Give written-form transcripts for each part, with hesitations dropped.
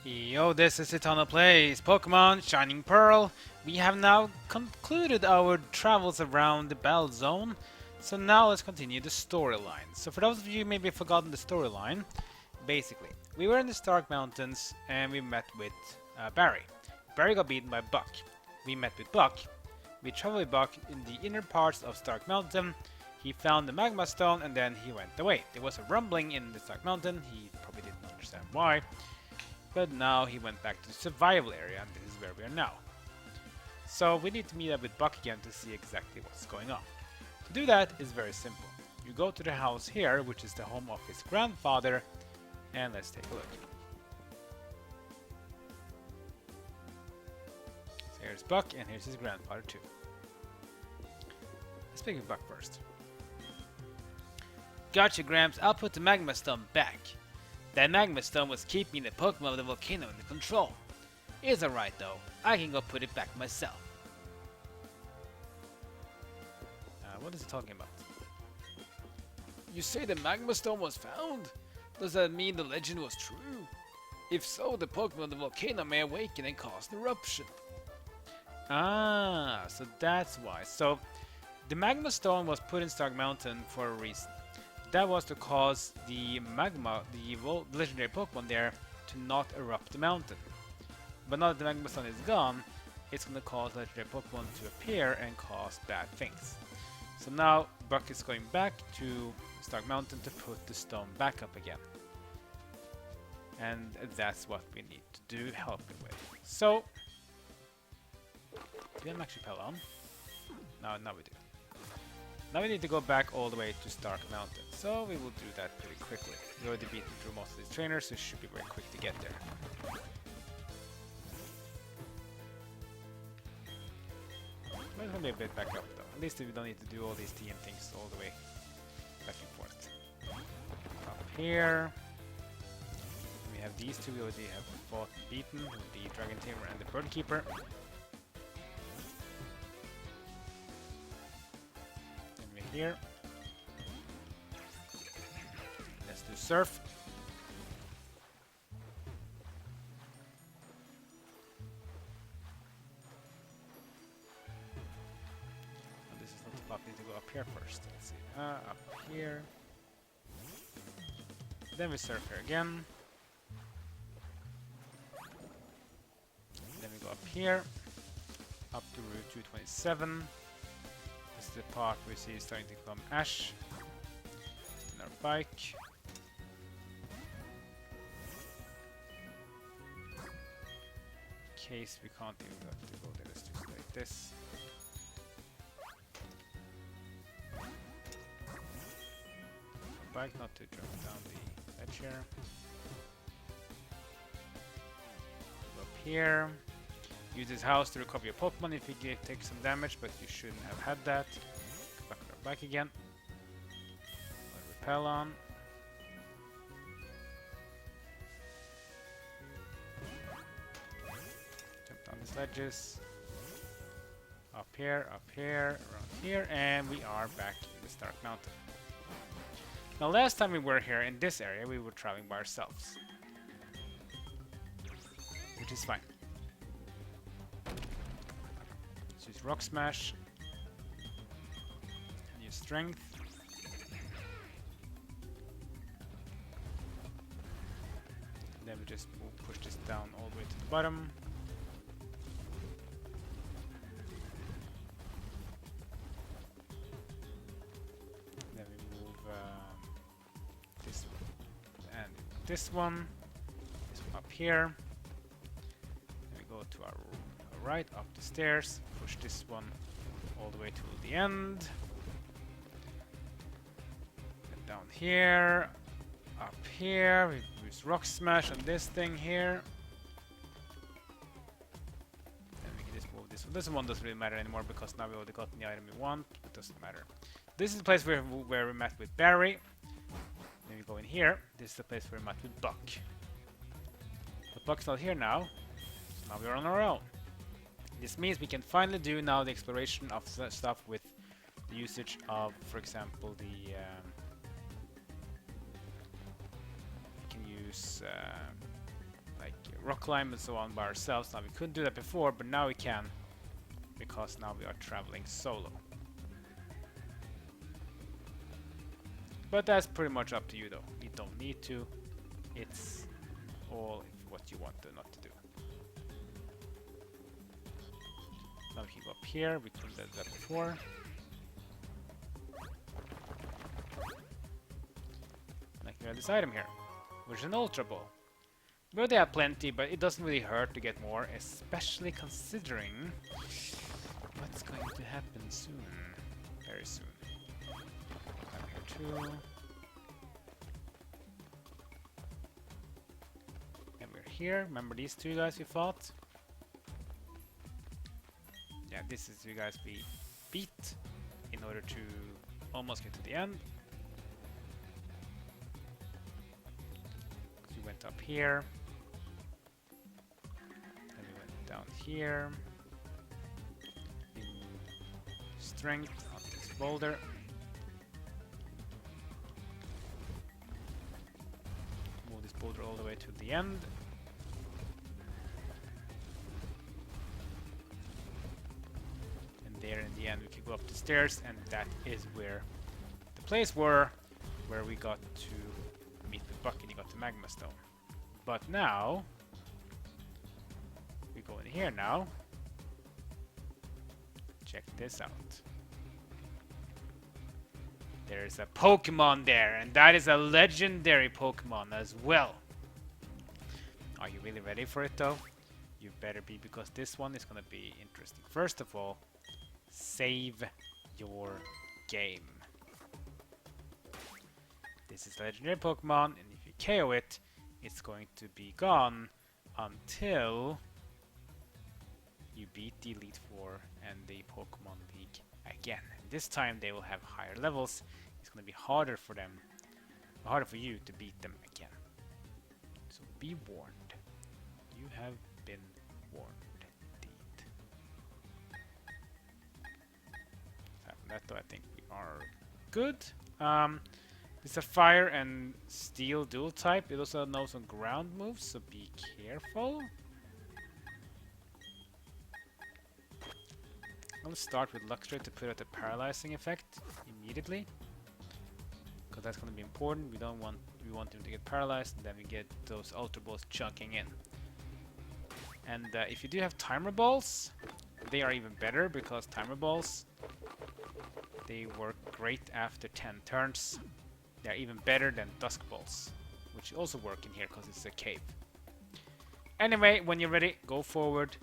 Yo, this is Eternal Plays Pokemon Shining Pearl. We have now concluded our travels around the Battle Zone, so now let's continue the storyline. So for those of you who maybe have forgotten the storyline, basically, we were in the Stark Mountains and we met with Barry. Barry got beaten by Buck. We met with Buck. We traveled with Buck in the inner parts of Stark Mountain. He found the Magma Stone and then he went away. There was a rumbling in the Stark Mountain. He probably didn't understand why. But now he went back to the survival area, and this is where we are now. So we need to meet up with Buck again to see exactly what's going on. To do that is very simple. You go to the house here, which is the home of his grandfather, and let's take a look. So here's Buck, and here's his grandfather too. Let's pick with Buck first. Gotcha, Gramps. I'll put the Magma Stone back. That Magma Stone was keeping the Pokemon of the volcano under control. It's alright though, I can go put it back myself. What is he talking about? You say the Magma Stone was found? Does that mean the legend was true? If so, the Pokemon of the volcano may awaken and cause an eruption. Ah, so that's why. So, the Magma Stone was put in Stark Mountain for a reason. That was to cause the magma, the legendary Pokemon there, to not erupt the mountain. But now that the Magma Stone is gone, it's going to cause legendary Pokemon to appear and cause bad things. So now Buck is going back to Stark Mountain to put the stone back up again. And that's what we need to do, help him with. So, we didn't actually pell on. Now we do. Now we need to go back all the way to Stark Mountain, so we will do that pretty quickly. We already beaten through most of these trainers, so it should be very quick to get there. But it's gonna be a bit back up though. At least we don't need to do all these TM things all the way back and forth. Up here. We have these two we already have fought and beaten, with the Dragon Tamer and the Bird Keeper. Here. Let's do Surf. Oh, this is not the spot. We need to go up here first. Let's see. Up here. Then we Surf here again. Then we go up here. Up to Route 227. This is the part we see starting to become ash in our bike. In case we can't even have to go there, let's do it like this. Bike not to drop down the ledge here. Go up here. Use this house to recover your Pokemon if you take some damage, but you shouldn't have had that. Go back on our bike again. Repel on. Jump down these ledges. Up here, around here, and we are back in the Stark Mountain. Now last time we were here in this area, we were traveling by ourselves. Which is fine. Use Rock Smash, and use Strength. And then we just push this down all the way to the bottom. Then we move this one and this one up here. Then we go to our right up the stairs. Push this one all the way to the end. And down here, up here, we use Rock Smash on this thing here. And we can just move this one. This one doesn't really matter anymore because now we already got the item we want. It doesn't matter. This is the place where we met with Barry. Then we go in here. This is the place where we met with Buck. But Buck's not here now. So now we're on our own. This means we can finally do now the exploration of stuff with the usage of, for example, the we can use like rock climb and so on by ourselves. Now we couldn't do that before, but now we can, because now we are traveling solo. But that's pretty much up to you though. You don't need to. It's all what you want to not to do. Now we can go up here. We couldn't do that before. Like we have this item here, which is an Ultra Ball. We already have plenty, but it doesn't really hurt to get more, especially considering what's going to happen soon. Very soon. Here too. And we're here. Remember these two guys we fought? Yeah, this is you guys we beat in order to almost get to the end. We went up here. Then we went down here. In strength on this boulder. Move this boulder all the way to the end. And there in the end we can go up the stairs, and that is where the place where we got to meet with Buck and he got the Magma Stone. But now we go in here now. Check this out. There's a Pokemon there, and that is a legendary Pokemon as well. Are you really ready for it though? You better be, because this one is gonna be interesting. First of all, save your game. This is a legendary Pokemon, and if you KO it, it's going to be gone until you beat the Elite Four and the Pokemon League again. And this time they will have higher levels. It's going to be harder for them, harder for you to beat them again. So be warned. You have been warned, indeed. Aside from that, though, I think we are good. It's a fire and steel dual type. It also knows some ground moves, so be careful. I'll start with Luxray to put out the paralyzing effect immediately, because that's going to be important. We want him to get paralyzed, and then we get those Ultra Balls chunking in. And if you do have Timer Balls, they are even better, because Timer Balls, they work great after 10 turns. They're even better than Dusk Balls, which also work in here because it's a cave. Anyway, when you're ready, go forward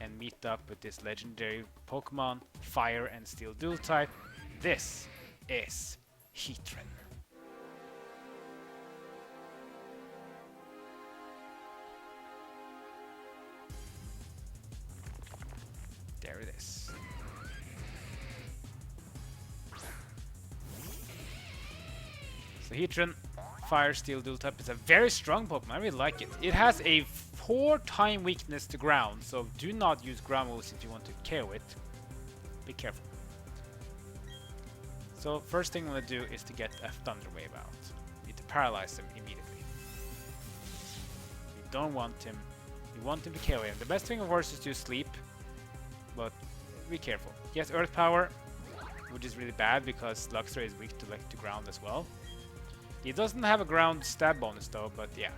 and meet up with this legendary Pokemon, Fire and Steel Dual type. This is Heatran. There it is. So Heatran, Fire, Steel, Dual type is a very strong Pokemon. I really like it. It has a 4-time weakness to ground, so do not use ground moves if you want to KO it. Be careful. So first thing I'm going to do is to get a Thunder Wave out. You need to paralyze him immediately. You don't want him. You want him to KO him. The best thing of course is to sleep, but be careful. He has Earth Power, which is really bad because Luxray is weak to ground as well. He doesn't have a ground stab bonus though, but yeah.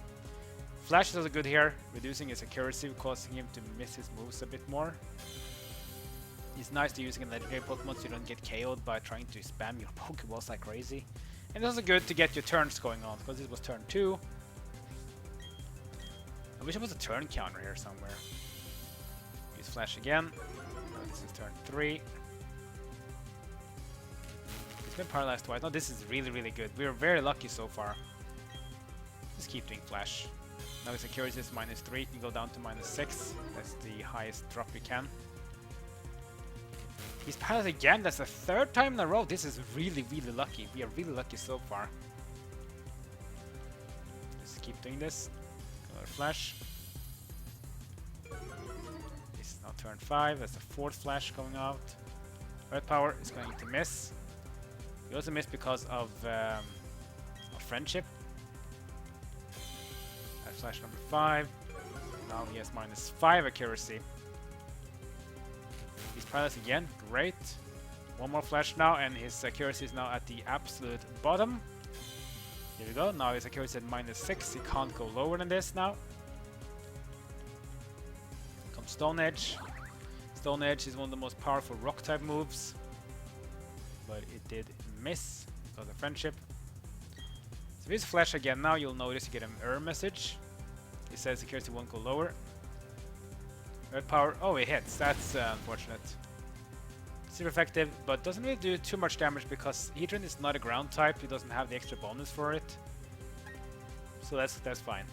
Flash is also good here, reducing his accuracy, causing him to miss his moves a bit more. It's nice to use in legendary Pokemon so you don't get KO'd by trying to spam your Pokeballs like crazy. And it's also good to get your turns going on, because this was turn 2. I wish there was a turn counter here somewhere. Use Flash again. Oh, this is turn 3. He's been paralyzed twice. No, this is really, really good. We are very lucky so far. Just keep doing Flash. Now his accuracy is -3, you can go down to -6. That's the highest drop you can. He's paralyzed again, that's the 3rd time in a row. This is really, really lucky. We are really lucky so far. Just keep doing this. Another Flash. This is now turn 5, that's the 4th Flash going out. Red Power is going to miss. He also missed because of Friendship. Flash number 5. Now he has -5 accuracy. He's paralyzed again. Great. One more flash now, and his accuracy is now at the absolute bottom. Here we go. Now his accuracy at -6. He can't go lower than this now. Comes Stone Edge. Stone Edge is one of the most powerful rock type moves, but it did miss because of friendship. So if he's flash again now, you'll notice you get an error message. It says accuracy won't go lower. Earth power. Oh, it hits. That's unfortunate. Super effective, but doesn't really do too much damage because Heatran is not a ground type. He doesn't have the extra bonus for it, so that's fine.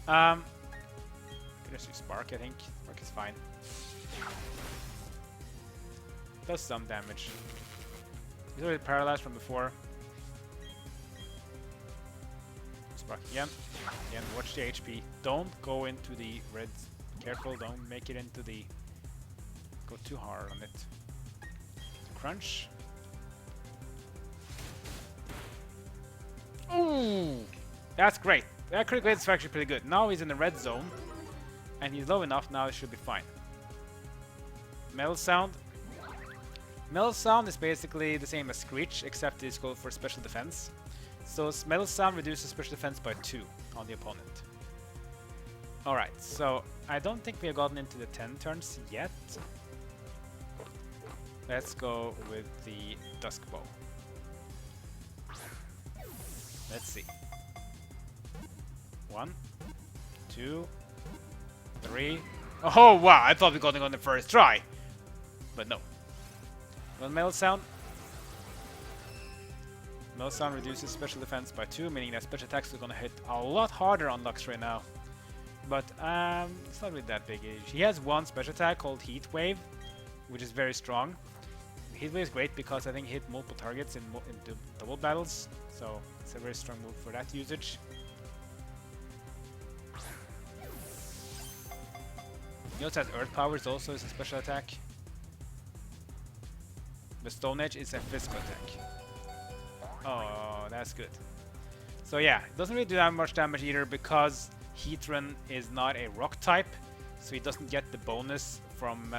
Can just use Spark. I think Spark is fine. Does some damage. He's already paralyzed from before. Spark again. Again, watch the HP. Don't go into the red. Careful, don't make it into the... Go too hard on it. Crunch. Ooh! That's great. That critical hit is actually pretty good. Now he's in the red zone. And he's low enough, now it should be fine. Metal Sound. Metal Sound is basically the same as Screech, except it's called for special defense. So Metal Sound reduces special defense by 2 on the opponent. Alright, so I don't think we have gotten into the 10 turns yet. Let's go with the Dusk Bow. Let's see. 1, 2, 3. Oh wow, I thought we got it on the first try. But no. One Metal Sound. Metal Sound reduces special defense by 2, meaning that special attacks are gonna hit a lot harder on Lux right now. But it's not really that big. He has one special attack called Heat Wave, which is very strong. Heat Wave is great because I think he hit multiple targets in double battles, so it's a very strong move for that usage. He also has Earth Powers, also is a special attack. The Stone Edge is a physical attack. Oh, that's good. So yeah, it doesn't really do that much damage either because Heatran is not a rock type, so he doesn't get the bonus from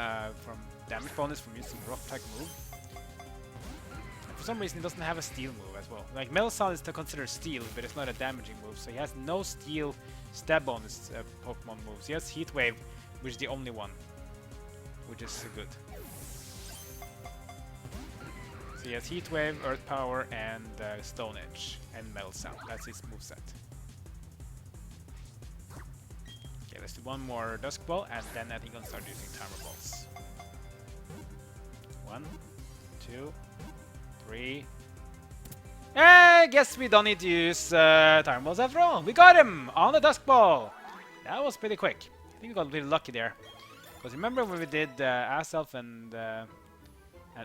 damage bonus from using rock type move. And for some reason, he doesn't have a steel move as well. Like Metal Sound is to consider steel, but it's not a damaging move, so he has no steel stab bonus Pokemon moves. He has Heat Wave, which is the only one, which is good. So he has Heat Wave, Earth Power, and Stone Edge, and Metal Sound. That's his moveset. Okay, let's do one more Dusk Ball, and then I think I'll start using Timer Balls. 1, 2, 3. I guess we don't need to use Timer Balls after all. We got him on the Dusk Ball! That was pretty quick. I think we got a little lucky there. Because remember when we did Aself and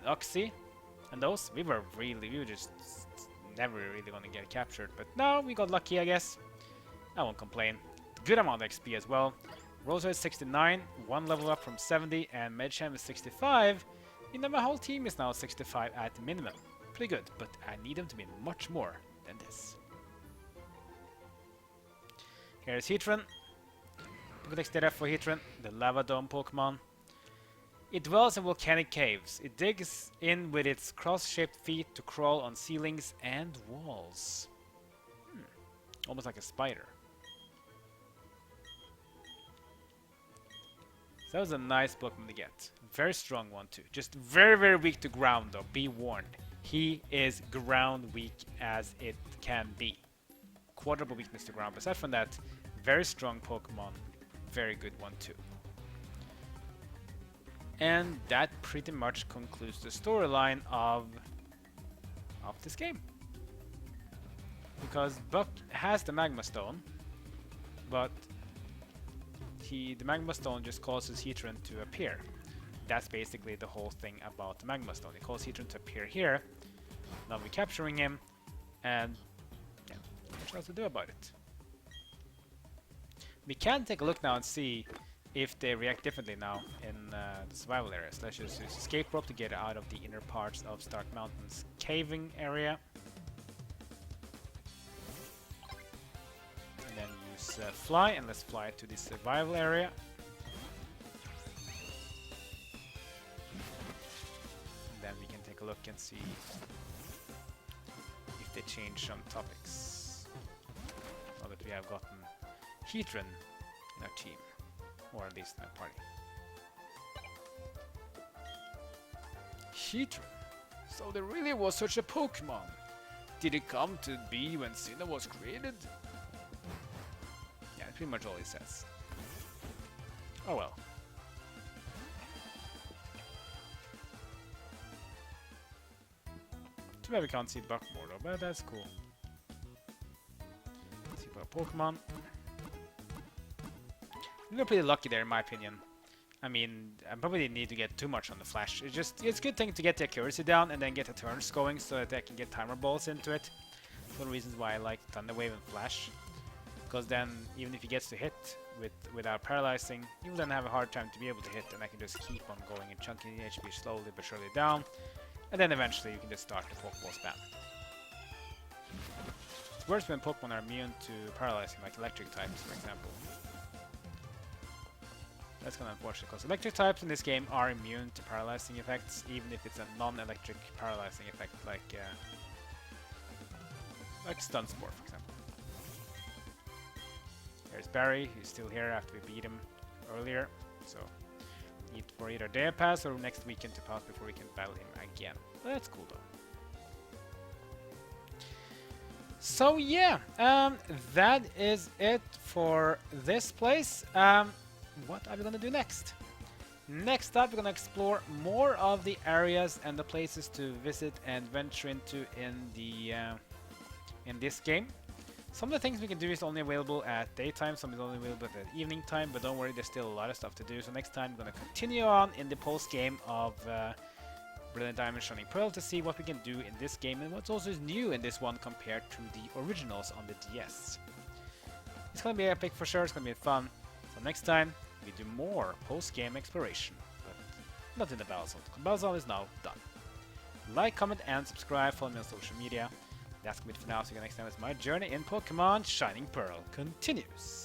Oxy? And those, we were just never really gonna get captured. But no, we got lucky, I guess. I won't complain. Good amount of XP as well. Rosa is 69, 1 level up from 70, and Medcham is 65. You know, my whole team is now 65 at minimum. Pretty good, but I need them to be much more than this. Here's Heatran. Good XDF for Heatran, the Lava Dome Pokemon. It dwells in volcanic caves. It digs in with its cross-shaped feet to crawl on ceilings and walls. Almost like a spider. So that was a nice Pokemon to get. Very strong one too. Just very, very weak to ground though. Be warned. He is ground weak as it can be. Quadruple weakness to ground. But aside from that, very strong Pokemon. Very good one too. And that pretty much concludes the storyline of this game. Because Buck has the Magma Stone, but the Magma Stone just causes Heatran to appear. That's basically the whole thing about the Magma Stone. It causes Heatran to appear here. Now we're capturing him, and yeah, not much else to do about it. We can take a look now and see if they react differently now in the survival areas. Let's just use Escape Rope to get out of the inner parts of Stark Mountain's caving area. And then use let's fly, and let's fly to the survival area. And then we can take a look and see if they change some topics. Now that we have gotten Heatran in our team, or at least in our party. Heatran? So there really was such a Pokemon. Did it come to be when Sinnoh was created? Yeah, that's pretty much all he says. Oh well. Too bad we can't see Buckmore though, but that's cool. Let's see about Pokemon. We were pretty lucky there in my opinion. I mean, I probably didn't need to get too much on the flash. It's a good thing to get the accuracy down and then get the turns going so that I can get timer balls into it. One of the reasons why I like Thunder Wave and Flash. Because then, even if he gets to hit without paralyzing, he will then have a hard time to be able to hit, and I can just keep on going and chunking the HP slowly but surely down. And then eventually you can just start the Pokeball spam. It's worse when Pokemon are immune to paralyzing, like electric types, for example. That's kind of unfortunate, because electric types in this game are immune to paralyzing effects, even if it's a non-electric paralyzing effect, like Stun Spore, for example. There's Barry, he's still here after we beat him earlier, so need for either day pass or next weekend to pass before we can battle him again. But that's cool though. So yeah, that is it for this place. What are we gonna do next? Next up, we're gonna explore more of the areas and the places to visit and venture into in this game. Some of the things we can do is only available at daytime, some is only available at evening time, but don't worry, there's still a lot of stuff to do. So next time, we're gonna continue on in the post game of Brilliant Diamond Shining Pearl to see what we can do in this game and what's also new in this one compared to the originals on the DS. It's gonna be epic for sure. It's gonna be fun. So next time, we do more post-game exploration, but not in the Battle Zone. The Battle Zone is now done. Like, comment, and subscribe. Follow me on social media. That's gonna be it for now. See you next time as my journey in Pokemon Shining Pearl continues.